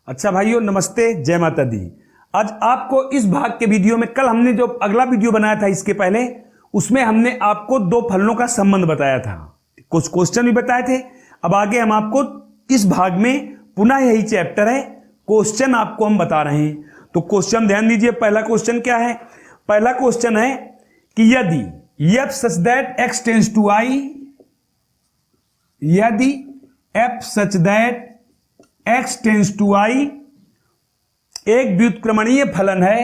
अच्छा भाइयों, नमस्ते, जय माता दी। आज आपको इस भाग के वीडियो में, कल हमने जो अगला वीडियो बनाया था इसके पहले, उसमें हमने आपको दो फलनों का संबंध बताया था, कुछ क्वेश्चन भी बताए थे। अब आगे हम आपको इस भाग में पुनः यही चैप्टर है, क्वेश्चन आपको हम बता रहे हैं। तो क्वेश्चन ध्यान दीजिए। पहला क्वेश्चन क्या है? पहला क्वेश्चन है कि यदि f such that x tends to i, यदि f such that x tends to i एक व्युत्क्रमणीय फलन है,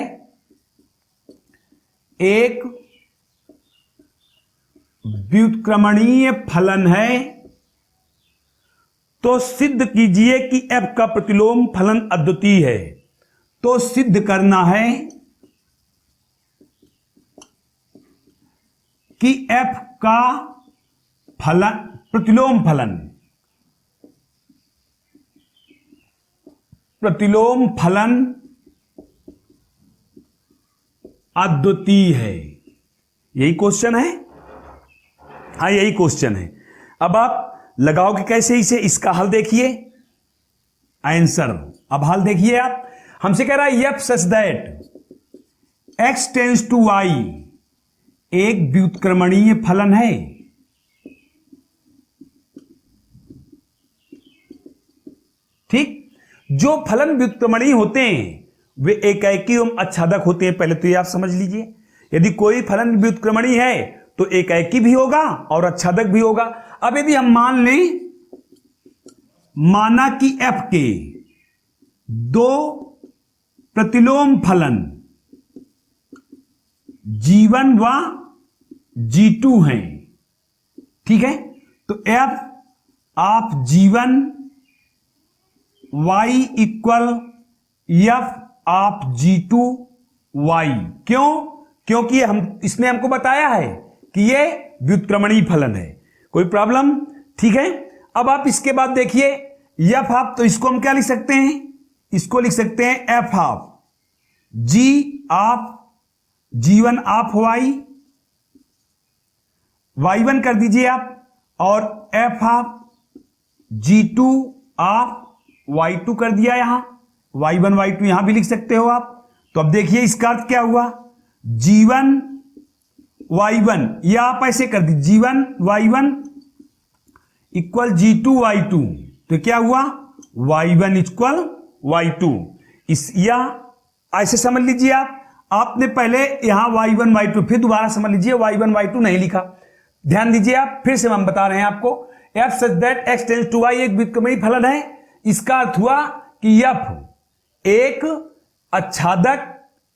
एक व्युत्क्रमणीय फलन है, तो सिद्ध कीजिए कि f का प्रतिलोम फलन अद्वितीय है। तो सिद्ध करना है कि f का फलन, प्रतिलोम फलन, प्रतिलोम फलन अद्वितीय है। यही क्वेश्चन है। हाँ, यही क्वेश्चन है। अब आप लगाओगे कैसे इसे? इसका हल देखिए, आंसर। अब हल देखिए। आप हमसे कह रहा है f such that x tends to y एक व्युत्क्रमणीय फलन है, ठीक। जो फलन व्युत्क्रमणीय होते हैं वे एकाएकी एवं आच्छादक होते हैं। पहले तो ये आप समझ लीजिए, यदि कोई फलन व्युत्क्रमणीय है तो एकाएकी भी होगा और आच्छादक भी होगा। अब यदि हम मान लें, माना कि f के दो प्रतिलोम फलन g1 व g2 हैं, ठीक है। तो f of g1 y equal f of g2 y। क्यों? क्योंकि इसने हमको बताया है कि ये व्युत्क्रमणीय फलन है। कोई प्रॉब्लम? ठीक है। अब आप इसके बाद देखिए f ऑफ, तो इसको हम क्या लिख सकते हैं? इसको लिख सकते हैं f of g of g1 of y, y1 कर दीजिए आप, और f of g2 of y2 कर दिया। यहां y1 y2 यहां भी लिख सकते हो आप। तो अब देखिए इसका अर्थ क्या हुआ? g1 y1, या आप ऐसे कर दीजिए g1 y1 equal g2 y2। तो क्या हुआ? y1 equal y2। या ऐसे समझ लीजिए आप। आपने पहले यहां y1 y2, फिर दोबारा समझ लीजिए y1 y2 नहीं लिखा। ध्यान दीजिए आप, फिर से हम बता रहे हैं आपको। f such that x tends to y एक व्युत्क्रमणीय फलन है। इसका अर्थ हुआ कि f एक आच्छादक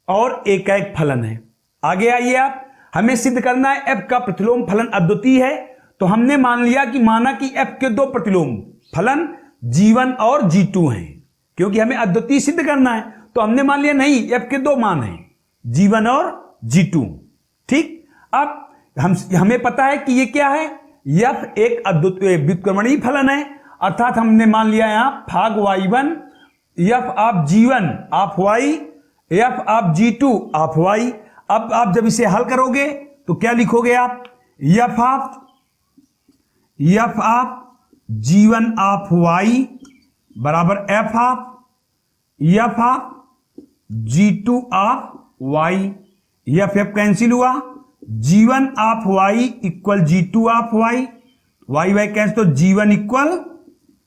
और एकाएक फलन है। आगे आइए आप, हमें सिद्ध करना है f का प्रतिलोम फलन अद्वितीय है। तो हमने मान लिया कि, माना कि f के दो प्रतिलोम फलन g1 और g2 हैं, क्योंकि हमें अद्वितीय सिद्ध करना है। तो हमने मान लिया नहीं, f के दो मान हैं, g1 और g2, ठीक। अब हमें पता है कि ये क्या है? f एक अद्वितीय व्युत्क्रमणीय फलन है, अर्थात हमने मान लिया यहां भाग y1 f of g1 of y, f of g2 of y। अब आप जब इसे हल करोगे तो क्या लिखोगे आप? f of g1 of y बराबर f of g2 of y। f cancel हुआ, g1 of y equal g2 of y, y cancel, तो g1 इक्वल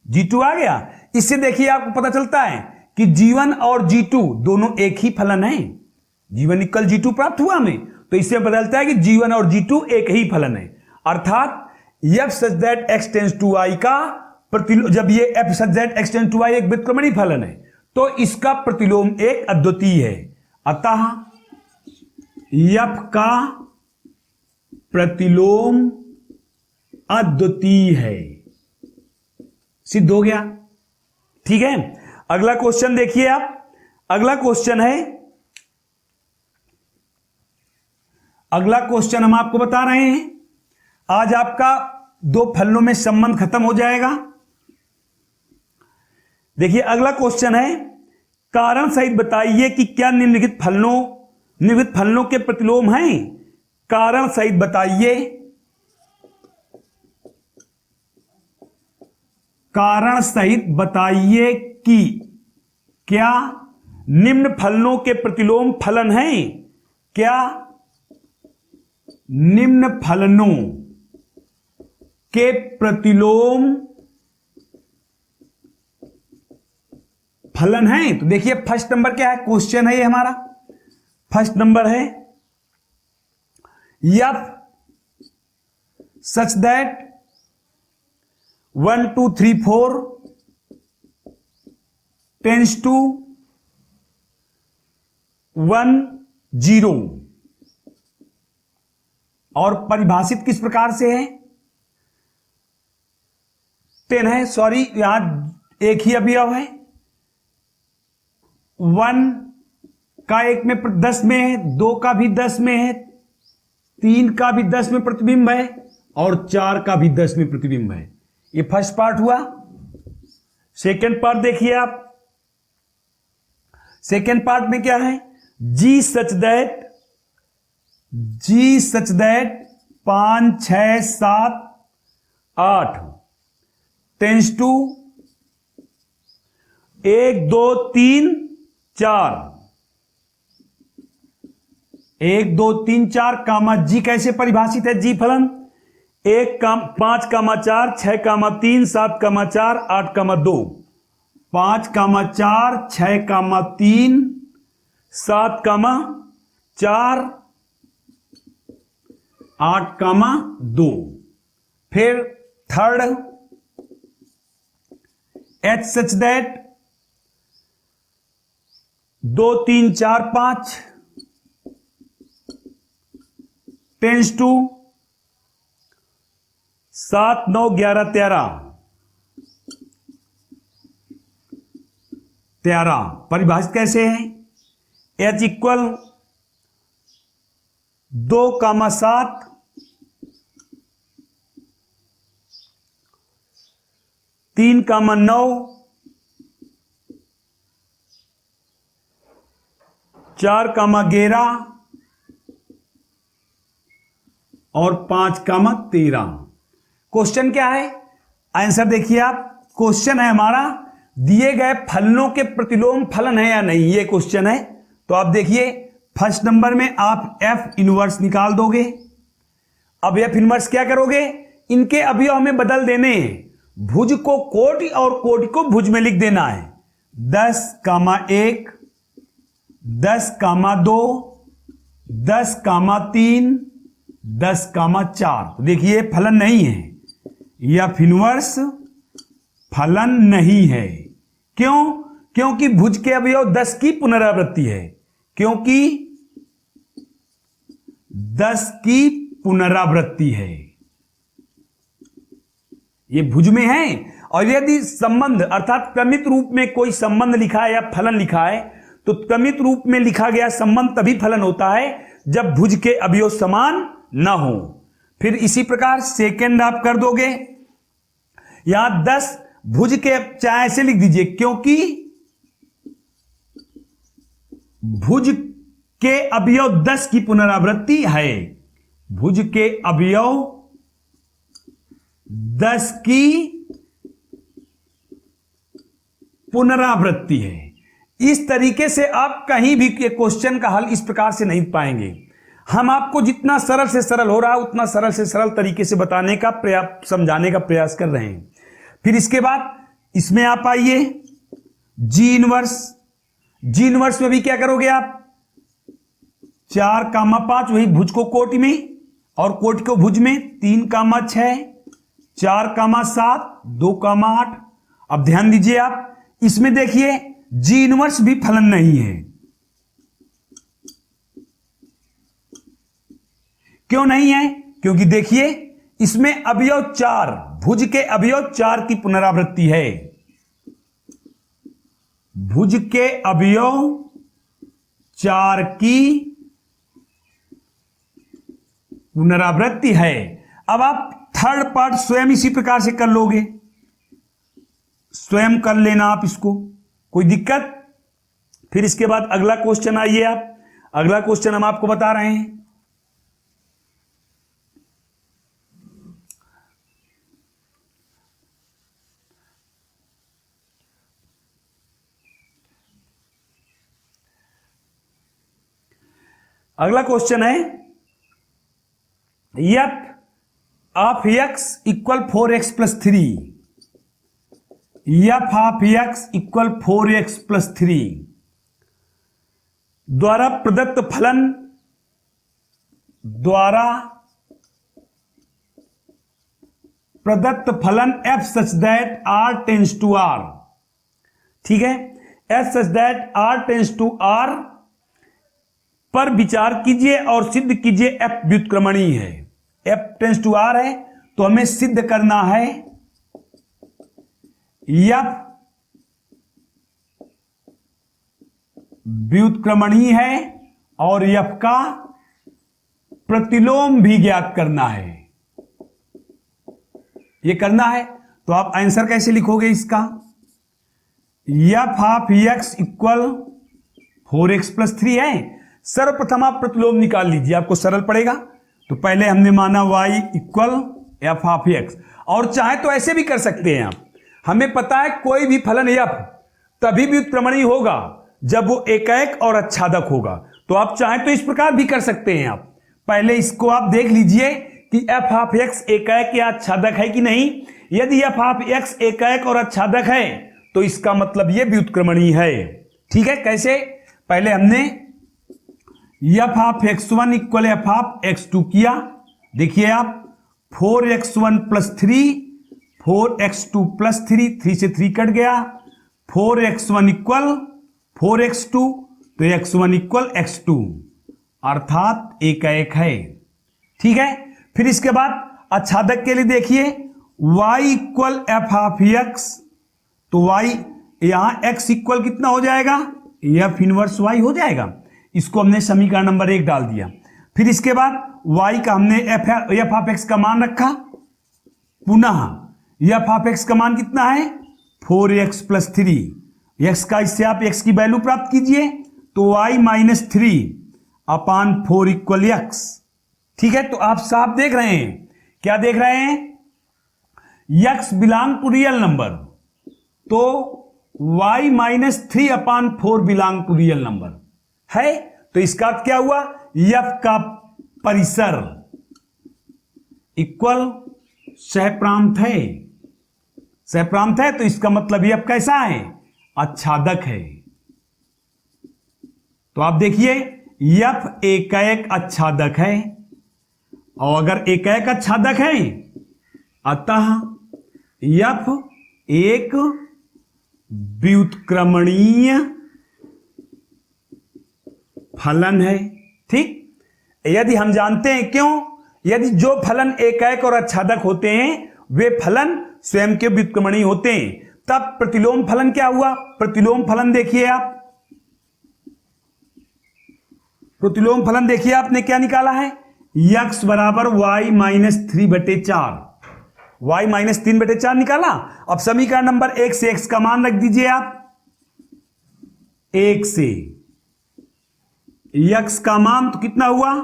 g2 आ गया। इससे देखिए आपको पता चलता है कि g1 और g2 दोनों एक ही फलन है। g1 इक्वल g2 प्राप्त हुआ हमें, तो इससे बदलता है कि g1 और g2 एक ही फलन है। अर्थात f such that x tends to y का प्रतिलोम, जब ये f such that x tends to y एक व्युत्क्रमणीय फलन है, तो इसका प्रतिलोम एक अद्वितीय है। अतः f का प्रतिलोम अद्वितीय है। सिद्ध हो गया, ठीक है। अगला क्वेश्चन देखिए आप। अगला क्वेश्चन है, अगला क्वेश्चन हम आपको बता रहे हैं। आज आपका दो फलनों में संबंध खत्म हो जाएगा। देखिए अगला क्वेश्चन है, कारण सहित बताइए कि क्या निम्नलिखित फलनों के प्रतिलोम हैं। कारण सहित बताइए कारण सहित बताइए कि क्या निम्न फलनों के प्रतिलोम फलन हैं? क्या निम्न फलनों के प्रतिलोम फलन है? तो देखिए फर्स्ट नंबर क्या है, क्वेश्चन है ये हमारा। फर्स्ट नंबर है f such that 1 2 3 4 tends to 1 0 और परिभाषित किस प्रकार से है? 10 है, सॉरी यहां एक ही अवयव है। 1 का 1 में 10 में है, 2 का भी 10 में है, 3 का भी 10 में प्रतिबिंब है और 4 का भी 10 में प्रतिबिंब है। ये फर्स्ट पार्ट हुआ। सेकेंड पार्ट देखिए आप। सेकेंड पार्ट में क्या है? जी सच दैट 5 6 7 8 टेंस टू 1 2 3 4 1 2 3 4 कामा जी कैसे परिभाषित है? जी फलन 5 कामा 4 6 कामा 3 7 कामा 4 8 कामा 2 5 कामा 4 6 कामा 3 7 कामा 4 8 कामा 2। फिर third h such that 2 3 4 5 tends to 7 9 11 13 परिभाषित कैसे है? एच इक्वल 2 कामा 7 3 कामा 9 4 कामा 11 और 5 कामा 13। क्वेश्चन क्या है? आंसर देखिए आप। क्वेश्चन है हमारा दिए गए फलनों के प्रतिलोम फलन है या नहीं, ये क्वेश्चन है। तो आप देखिए फर्स्ट नंबर में आप एफ इनवर्स निकाल दोगे। अब एफ इनवर्स क्या करोगे? इनके अवयव में बदल देने हैं। भुज को कोटि और कोटि को भुज में लिख देना है। 10 कामा 1 10 कामा 2 10 कामा 3 10 कामा 4। तो देखिए फलन नहीं है, यह इनवर्स फलन नहीं है। क्यों? क्योंकि भुज के अवयव 10 की पुनरावृत्ति है। क्योंकि 10 की पुनरावृत्ति है, ये भुज में है। और यदि संबंध अर्थात क्रमित रूप में कोई संबंध लिखा है या फलन लिखा है तो क्रमित रूप में लिखा गया संबंध तभी फलन होता है जब भुज के अवयव समान ना हो। फिर इसी प्रकार सेकंड आप कर दोगे। यहां 10 भुज के चाहे ऐसे लिख दीजिए, क्योंकि भुज के अवयव 10 की पुनरावृत्ति है। भुज के अवयव 10 की पुनरावृत्ति है। इस तरीके से आप कहीं भी क्वेश्चन का हल इस प्रकार से नहीं पाएंगे। हम आपको जितना सरल से सरल हो रहा है उतना सरल से सरल तरीके से बताने का प्रयास, समझाने का प्रयास कर रहे हैं। फिर इसके बाद इसमें आप आइए जी इनवर्स। जी इनवर्स में भी क्या करोगे आप? 4 कामा 5 वही भुज को कोटि में और कोटि को भुज में 3 कामा 6 4 कामा 7 2 कामा 8। अब ध्यान दीजिए आप, इसमें देखिए जी इनवर्स भी फलन नहीं है। क्यों नहीं है? क्योंकि देखिए इसमें अवयव 4, भुज के अवयव 4 की पुनरावृत्ति है। भुज के अवयव 4 की पुनरावृत्ति है। अब आप थर्ड पार्ट स्वयं इसी प्रकार से कर लोगे, स्वयं कर लेना आप इसको, कोई दिक्कत? फिर इसके बाद अगला क्वेश्चन आइए आप। अगला क्वेश्चन हम आपको बता रहे हैं। अगला क्वेश्चन है f of x equal 4x plus 3, F of x equal 4x plus 3 द्वारा प्रदत्त फलन f such that r tends to r, ठीक है, f such that r tends to r पर विचार कीजिए और सिद्ध कीजिए f व्युत्क्रमणीय है। f tends to r है तो हमें सिद्ध करना है f व्युत्क्रमणीय है और f का प्रतिलोम भी ज्ञात करना है। ये करना है तो आप आंसर कैसे लिखोगे इसका? F of x equal 4x plus 3 है। सर्वप्रथम आप प्रतिलोम निकाल लीजिए, आपको सरल पड़ेगा। तो पहले हमने माना y equal F of x, और चाहे तो ऐसे भी कर सकते हैं आप। हमें पता है कोई भी फलन f तभी व्युत्क्रमणीय होगा जब वो एकाएक और आच्छादक होगा। तो आप चाहे तो इस प्रकार भी कर सकते हैं। आप पहले इसको आप देख लीजिए कि f ऑफ x एकाएक या आच्छादक है कि नहीं। यदि f ऑफ x एकाएक और आच्छादक है तो इसका मतलब ये व्युत्क्रमणीय है। ठीक है, कैसे? पहले हमने f of x1 equal f of x2 किया। देखिए आप 4x1 प्लस 3, 4x2 प्लस 3, 3 से 3 कट गया, 4x1 इक्वल 4x2, तो x1 इक्वल x2 अर्थात एकाएक है। ठीक है, फिर इसके बाद आच्छादक के लिए देखिए y equal F of x, तो y यहां x इक्वल कितना हो जाएगा? एफ इनवर्स y हो जाएगा। इसको हमने समीकरण नंबर 1 डाल दिया। फिर इसके बाद y का हमने एफ ऑफ एक्स का मान रखा, पुनः एफ ऑफ एक्स का मान कितना है? 4x प्लस 3, x का इससे आप x की वैल्यू प्राप्त कीजिए, तो y minus 3 upon 4 equal x। ठीक है, तो आप साफ देख रहे हैं, क्या देख रहे हैं? x belong to real number, तो y minus 3 upon 4 belong to real number है। तो इसका अर्थ क्या हुआ? f का परिसर इक्वल सहप्रांत है। सहप्रांत है तो इसका मतलब f कैसा है? आच्छादक है। तो आप देखिए f एकाएक आच्छादक है, और अगर एकाएक आच्छादक है अतः f एक व्युत्क्रमणीय फलन है। ठीक, यदि हम जानते हैं क्यों, यदि जो फलन एकाएक और आच्छादक होते हैं वे फलन स्वयं के व्युत्क्रमणीय होते हैं, तब प्रतिलोम फलन क्या हुआ? प्रतिलोम फलन देखिए आप, प्रतिलोम फलन देखिए आपने क्या निकाला है? x बराबर y माइनस 3/4, y माइनस 3/4 निकाला। अब समीकरण नंबर 1 से x का मान रख दीजिए आप, 1 से x का मान तो कितना हुआ?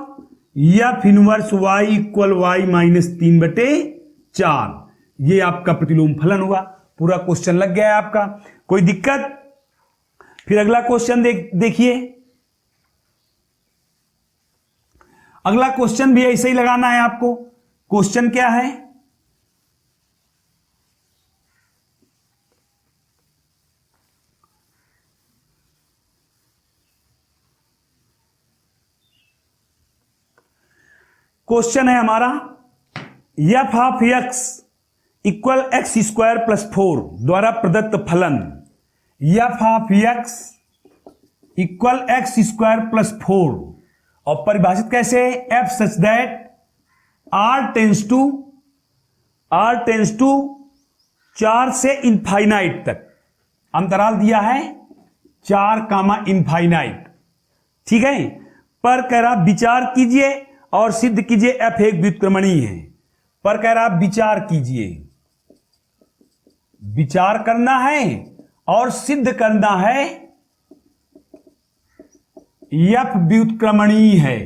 f inverse y equal y minus 3/4। ये आपका प्रतिलोम फलन हुआ। पूरा क्वेश्चन लग गया है आपका, कोई दिक्कत? फिर अगला क्वेश्चन देखिए। अगला क्वेश्चन भी ऐसे ही लगाना है आपको। क्वेश्चन क्या है? क्वेश्चन है हमारा f of x equal x square plus 4 द्वारा प्रदत्त फलन f of x equal x square plus 4 और परिभाषित कैसे है? F such that R tends to 4 से इनफाइनाइट तक अंतराल दिया है 4 इनफाइनाइट। ठीक है, पर कह रहा विचार कीजिए और सिद्ध कीजिए एफ एक व्युत्क्रमणीय है। पर कह रहा विचार कीजिए, विचार करना है और सिद्ध करना है एफ व्युत्क्रमणीय है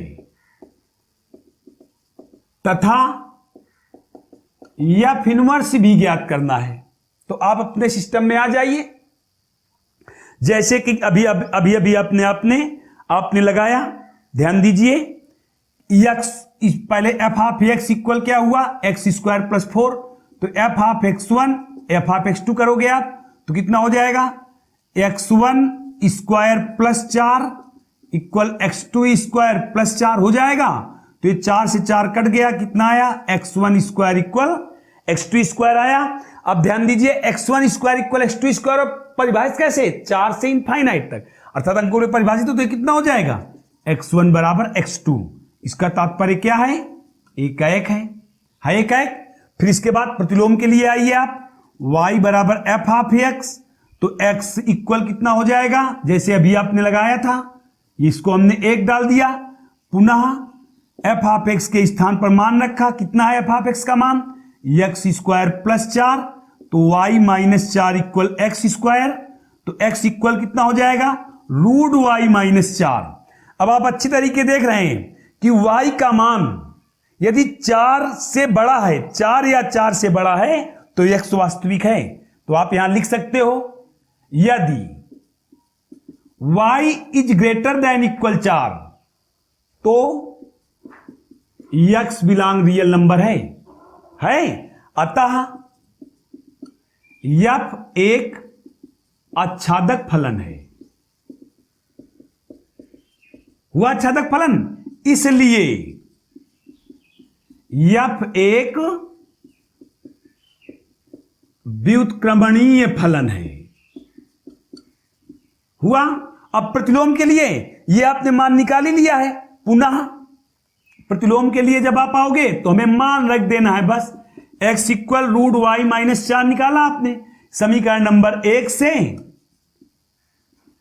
तथा एफ इनवर्स भी ज्ञात करना है। तो आप अपने सिस्टम में आ जाइए, जैसे कि अभी आपने लगाया ध्यान दीजिए, एक्स पहले एफ ऑफ एक्स इक्वल क्या हुआ, एक्स स्क्वायर प्लस 4, तो F of x1 F of x2 करोगे आप तो कितना हो जाएगा, x1 square plus 4 equal x2 square plus 4 हो जाएगा। तो ये 4 से 4 कट गया, कितना आया, x1 square equal x2 square आया। अब ध्यान दीजिए, x1 square equal x2 square परिभाषित कैसे, 4 से इनफाइनाइट तक, अर्थात अंकों में परिभाषित तो कितना हो जाएगा, x1 बराबर x2। इसका तात्पर्य क्या है, एक एक है एक एक। फिर इसके बाद प्रतिलोम के लिए आइए आप, y बराबर एफ ऑफ एक्स, तो x इक्वल कितना हो जाएगा, जैसे अभी आपने लगाया था, इसको हमने 1 डाल दिया, पुनः एफ ऑफ एक्स के स्थान पर मान रखा, कितना है एफ ऑफ एक्स का मान, एक्स स्क्वायर प्लस 4, तो y minus 4 equal x square, तो x इक्वल कितना हो जाएगा, रूट y माइनस 4। अब आप अच्छी तरीके देख रहे हैं कि y का मान यदि 4 से बड़ा है, 4 या 4 से बड़ा है तो x वास्तविक है। तो आप यहां लिख सकते हो, यदि y is greater than equal 4 तो x बिलोंग रियल नंबर है। अतः f एक आच्छादक फलन है। हुआ आच्छादक फलन, इसलिए f एक व्युत्क्रमणीय फलन है। हुआ। अब प्रतिलोम के लिए ये आपने मान निकाल ही लिया है, पुनः प्रतिलोम के लिए जब आप आओगे तो हमें मान रख देना है बस, x equal root y minus 4 निकाला आपने समीकरण नंबर 1 से,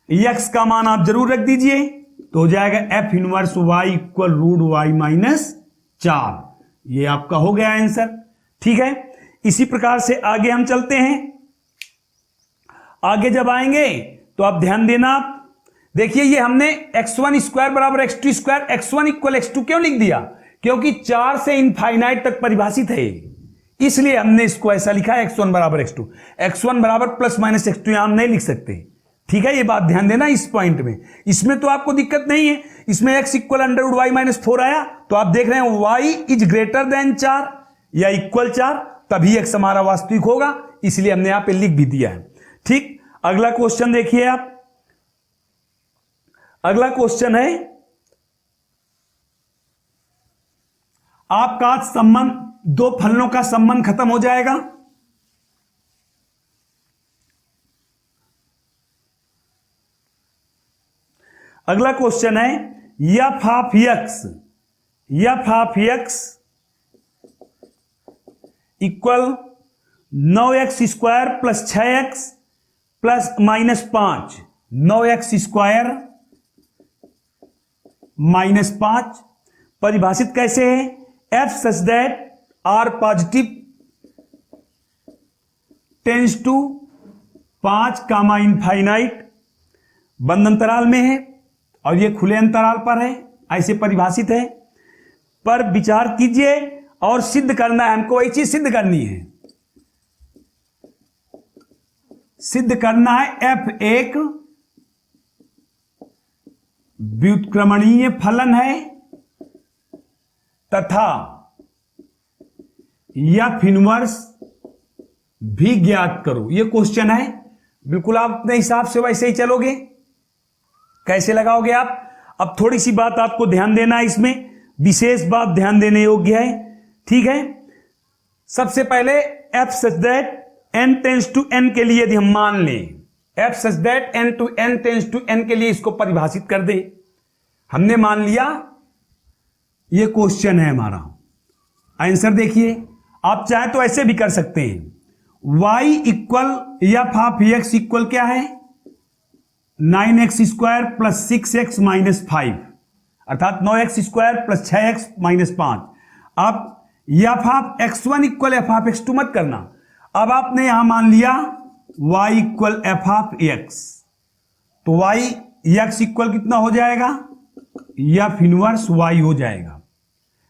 x का मान आप जरूर रख दीजिए, तो हो जाएगा f inverse y equal root y minus 4। ये आपका हो गया आंसर। ठीक है, इसी प्रकार से आगे हम चलते हैं। आगे जब आएंगे तो आप ध्यान देना, आप देखिए ये हमने x1 स्क्वायर बराबर x2 square, x1 equal x2 क्यों लिख दिया, क्योंकि 4 से इनफाइनाइट तक परिभाषित है, इसलिए हमने इसको ऐसा लिखा है x1 बराबर x2। x1 बराबर प्लस माइनस x2 यहां हम नहीं लिख सकते। ठीक है, ये बात ध्यान देना इस पॉइंट में। इसमें तो आपको दिक्कत नहीं है, इसमें x equal under root y minus 4 आया, तो आप देख रहे हैं y इज ग्रेटर देन 4 या इक्वल 4, तभी x हमारा वास्तविक होगा, इसलिए हमने यहां पे लिख भी दिया है। ठीक, अगला क्वेश्चन देखिए आप। अगला क्वेश्चन है, आपका संबंध, दो फलनों का संबंध खत्म हो जाएगा। अगला क्वेश्चन है, f of x equal 9x square plus 6x plus minus 5, 9x square minus 5 परिभाषित कैसे है, f such that R positive tends to 5 comma infinite, बंद अंतराल में है और ये खुले अंतराल पर है, ऐसे परिभाषित है। पर विचार कीजिए और सिद्ध करना है, हमको वही चीज सिद्ध करनी है। सिद्ध करना है एफ एक व्युत्क्रमणीय फलन है तथा एफ इनवर्स भी ज्ञात करो। यह क्वेश्चन है, बिल्कुल आप अपने हिसाब से वैसे ही चलोगे। कैसे लगाओगे आप, अब थोड़ी सी बात आपको ध्यान देना है, इसमें विशेष बात ध्यान देने योग्य है। ठीक है, सबसे पहले f such that n tends to n के लिए यदि हम मान लें, f such that n tends to n के लिए इसको परिभाषित कर दे। हमने मान लिया ये क्वेश्चन है हमारा, आंसर देखिए। आप चाहे तो ऐसे भी कर सकते हैं, y equal F of x equal क्या है, 9x square plus 6x minus 5, अर्थात 9x square plus 6x minus 5। अब F of x1 equal F of x2 मत करना, अब आपने यहां मान लिया y equal F of x, तो y x इक्वल कितना हो जाएगा, एफ इनवर्स y हो जाएगा।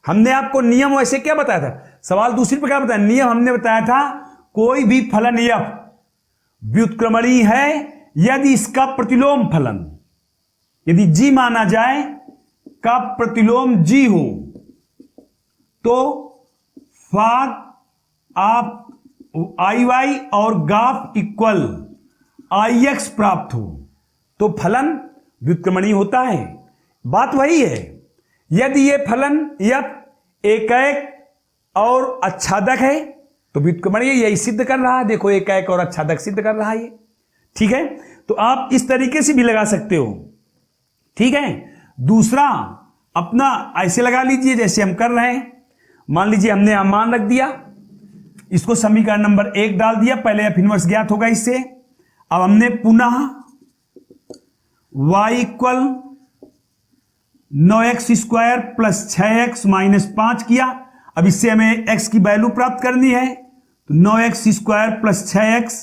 हमने आपको नियम वैसे क्या बताया था, सवाल दूसरी प्रकार बताया, नियम हमने बताया था कोई भी फलन f व्युत्क्रमणीय है यदि इसका प्रतिलोम फलन, यदि g माना जाए का प्रतिलोम g हो तो फाग ऑफ IY और गाफ इक्वल IX प्राप्त हो तो फलन व्युत्क्रमणीय होता है। बात वही है। यदि ये फलन F एकैक और आच्छादक है तो व्युत्क्रमणीय यही सिद्ध कर रहा है। देखो एकैक और आच्छादक सिद्ध कर रहा है ये। ठीक है, तो आप इस तरीके से भी लगा सकते हो। ठीक है, दूसरा अपना ऐसे लगा लीजिए जैसे हम कर रहे हैं। मान लीजिए हमने यहां मान रख दिया, इसको समीकरण नंबर 1 डाल दिया, पहले एफ इनवर्स ज्ञात होगा इससे। अब हमने पुनः y equal 9x square plus 6x minus 5 किया। अब इससे हमें x की वैल्यू प्राप्त करनी है तो 9x square plus 6x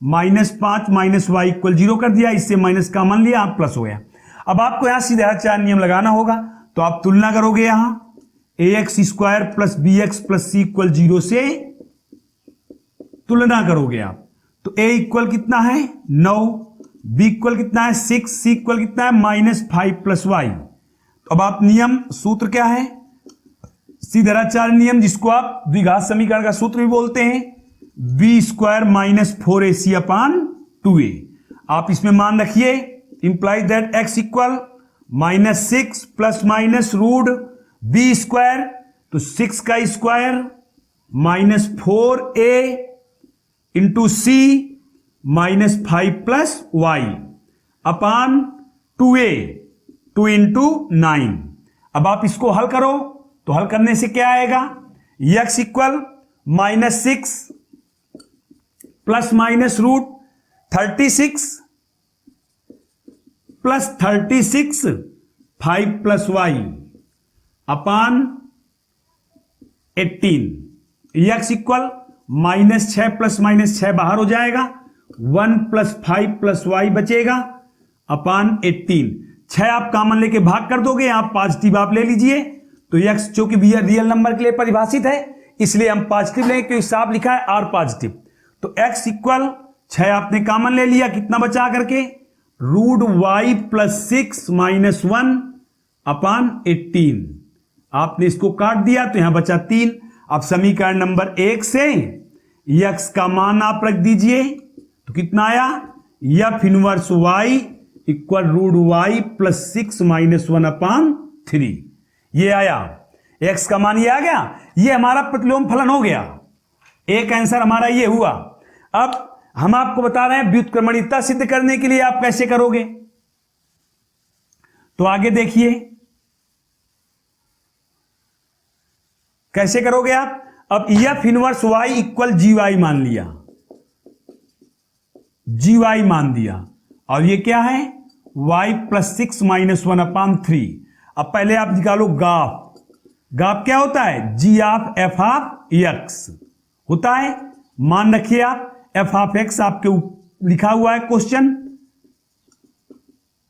minus 5 minus y equal 0 कर दिया। इससे माइनस का मान लिया, प्लस हो गया। अब आपको यहां सीधा 4 नियम लगाना होगा तो आप तुलना करोगे यहां ax square plus bx plus c equal 0 से तुलना करोगे आप तो a इक्वल कितना है 9, b इक्वल कितना है 6, c इक्वल कितना है -5 प्लस y। तो अब आप नियम सूत्र क्या है, सीधाचार्य नियम, जिसको आप द्विघात समीकरण का सूत्र भी बोलते हैं, b स्क्वायर माइनस 4ac अपान 2a। आप इसमें मान रखिए implies that x equal -6 plus minus root b square, तो 6 का square minus 4a into c minus 5 plus y upon 2a, 2 into 9। अब आप इसको हल करो तो हल करने से क्या आएगा, x equal -6 plus minus root 36 plus 36 5 plus y upon 18। x equal -6 plus -6 बाहर हो जाएगा, 1 प्लस 5 प्लस y बचेगा अपान 18। 6 आप कॉमन लेके भाग कर दोगे, आप पॉजिटिव आप ले लीजिए तो x जो कि रियल नंबर के लिए परिभाषित है इसलिए हम पॉजिटिव लेंगे क्योंकि साफ लिखा है r पॉजिटिव। तो x इक्वल 6 आपने कॉमन ले लिया, कितना बचा करके रूट y प्लस 6 माइनस 1 अपान 18। आपने इसको काट दिया तो यहां बचा 3। अब समीकरण नंबर 1 से x का मान आप रख दीजिए तो कितना आया, f inverse y equal root y plus 6 minus 1 upon 3। ये आया, x का मान ये आ गया। ये हमारा प्रतिलोम फलन हो गया। एक आंसर हमारा ये हुआ। अब हम आपको बता रहे हैं व्युत्क्रमणीयता सिद्ध करने के लिए आप कैसे करोगे, तो आगे देखिए कैसे करोगे आप। अब f inverse y equal GY मान लिया, GY मान दिया, और ये क्या है y प्लस 6 माइनस 1 अपान 3। अब पहले आप निकालो गाफ। गाफ क्या होता है, g of f of x होता है। मान रखिए आप f ऑफ x आपके लिखा हुआ है क्वेश्चन,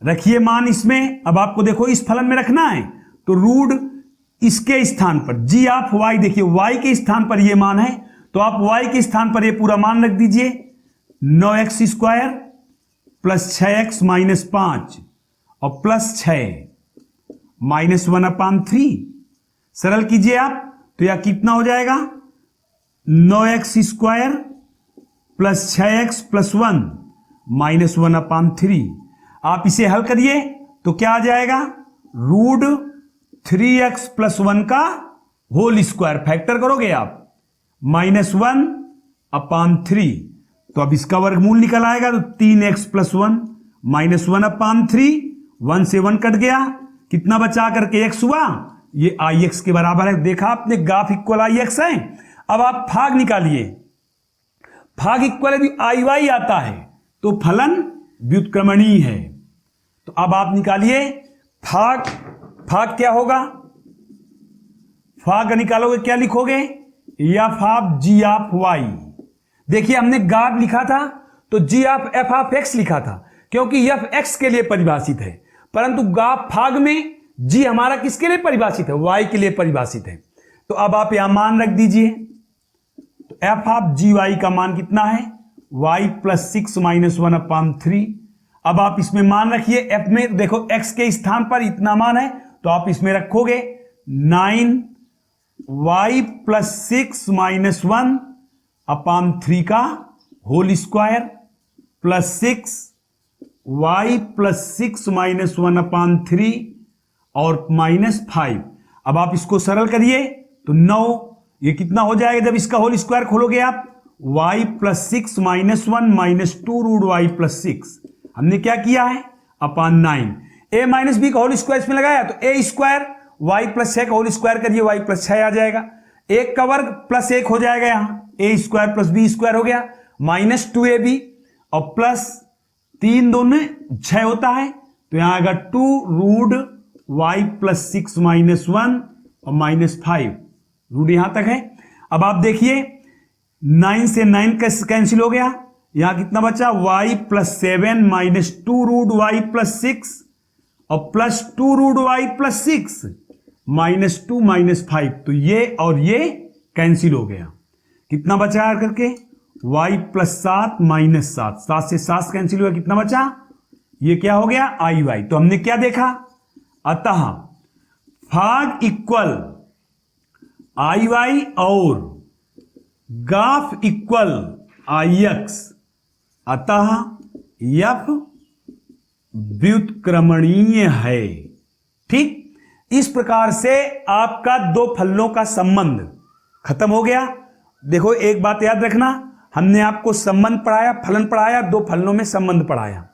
रखिए मान इसमें। अब आपको देखो इस फलन में रखना है तो रूट इसके स्थान पर g ऑफ y, देखिए y के स्थान पर ये मान है तो आप y के स्थान पर ये पूरा मान रख दीजिए, 9x square plus 6x minus 5 और प्लस 6 माइनस 1 अपान 3। सरल कीजिए आप तो यह कितना हो जाएगा, 9x square plus 6x plus 1 minus 1 upon 3। आप इसे हल करिए तो क्या आ जाएगा, रूट 3x प्लस 1 का होल स्क्वायर, फैक्टर करोगे आप माइनस 1 अपान 3। तो अब इसका वर्गमूल निकल आएगा तो 3x प्लस 1 माइनस 1 अपान 3, 1 से 1 कट गया, कितना बचा करके x हुआ, ये ix के बराबर है। देखा आपने ग्राफ इक्वल ix है। अब आप भाग निकालिए, भाग इक्वल यदि IY आता है तो फलन व्युत्क्रमणीय है। तो अब आप निकालिए भाग, भाग क्या होगा, भाग निकालोगे क्या लिखोगे, f of g of y। देखिए हमने गाफ लिखा था तो g of f of x लिखा था क्योंकि f x के लिए परिभाषित है, परंतु गाफ भाग में g हमारा किसके लिए परिभाषित है, y के लिए परिभाषित है। तो अब आप यहां मान रख दीजिए तो f ऑफ gy का मान कितना है, y प्लस 6 माइनस 1 अपान 3। अब आप इसमें मान रखिए f में, देखो x के स्थान पर इतना मान है तो तो आप इसमें रखोगे 9y प्लस 6 माइनस 1 अपान 3 का whole square plus 6y plus 6 minus 1 upon 3 और माइनस 5। अब आप इसको सरल करिए तो 9, ये कितना हो जाएगा जब इसका होल स्क्वायर खोलोगे आप, y plus 6 minus 1 minus 2 root y plus 6। हमने क्या किया है, अपान 9। a माइनस बी का होल स्क्वायर इसमें लगाया तो a स्क्वायर y प्लस 6 का होल स्क्वायर करिए, y प्लस 6 आ जाएगा, 1 का वर्ग प्लस 1 हो जाएगा, यहां a square plus B square हो गया, माइनस 2ab और प्लस 3 दोनों 6 होता है तो यहां आएगा 2 रूट y प्लस 6 माइनस 1 और माइनस 5, रूट यहां तक है। अब आप देखिए 9 से 9 कैंसिल हो गया, यहां कितना बचा, y plus 7 minus 2 root y plus 6 और plus 2 root y plus 6 minus 2 minus 5, तो ये और ये कैंसिल हो गया। कितना बचा यार करके, y प्लस 7 माइनस 7, 7 से 7 कैंसिल हुआ, कितना बचा, ये क्या हो गया आई वाई। तो हमने क्या देखा, अतः भाग इक्वल आई वाई और ग्राफ इक्वल आई एक्स, अतः यफ व्युत्क्रमणीय है। ठीक, इस प्रकार से आपका दो फलनों का संबंध खत्म हो गया। देखो एक बात याद रखना, हमने आपको संबंध पढ़ाया, फलन पढ़ाया, दो फलनों में संबंध पढ़ाया।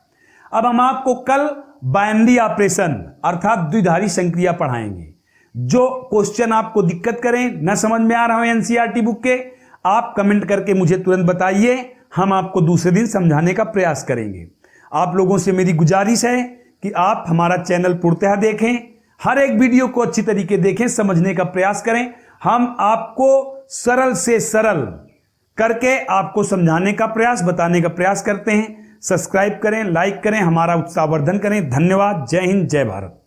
अब हम आपको कल बाइनरी ऑपरेशन अर्थात द्विधारी संक्रिया पढ़ाएंगे। जो क्वेश्चन आपको दिक्कत करें, न समझ में आ रहा हो एनसीईआरटी बुक के, आप कमेंट करके मुझे तुरंत बताइए, हम आपको दूसरे दिन समझाने का प्रयास करेंगे। आप लोगों से मेरी गुजारिश है कि आप हमारा चैनल पूर्णतः देखें, हर एक वीडियो को अच्छी तरीके देखें, समझने का प्रयास करें। हम आपको सरल से सरल करके आपको समझाने का प्रयास, बताने का प्रयास करते हैं। सब्सक्राइब करें, लाइक करें, हमारा उत्साहवर्धन करें। धन्यवाद। जय हिंद, जय भारत।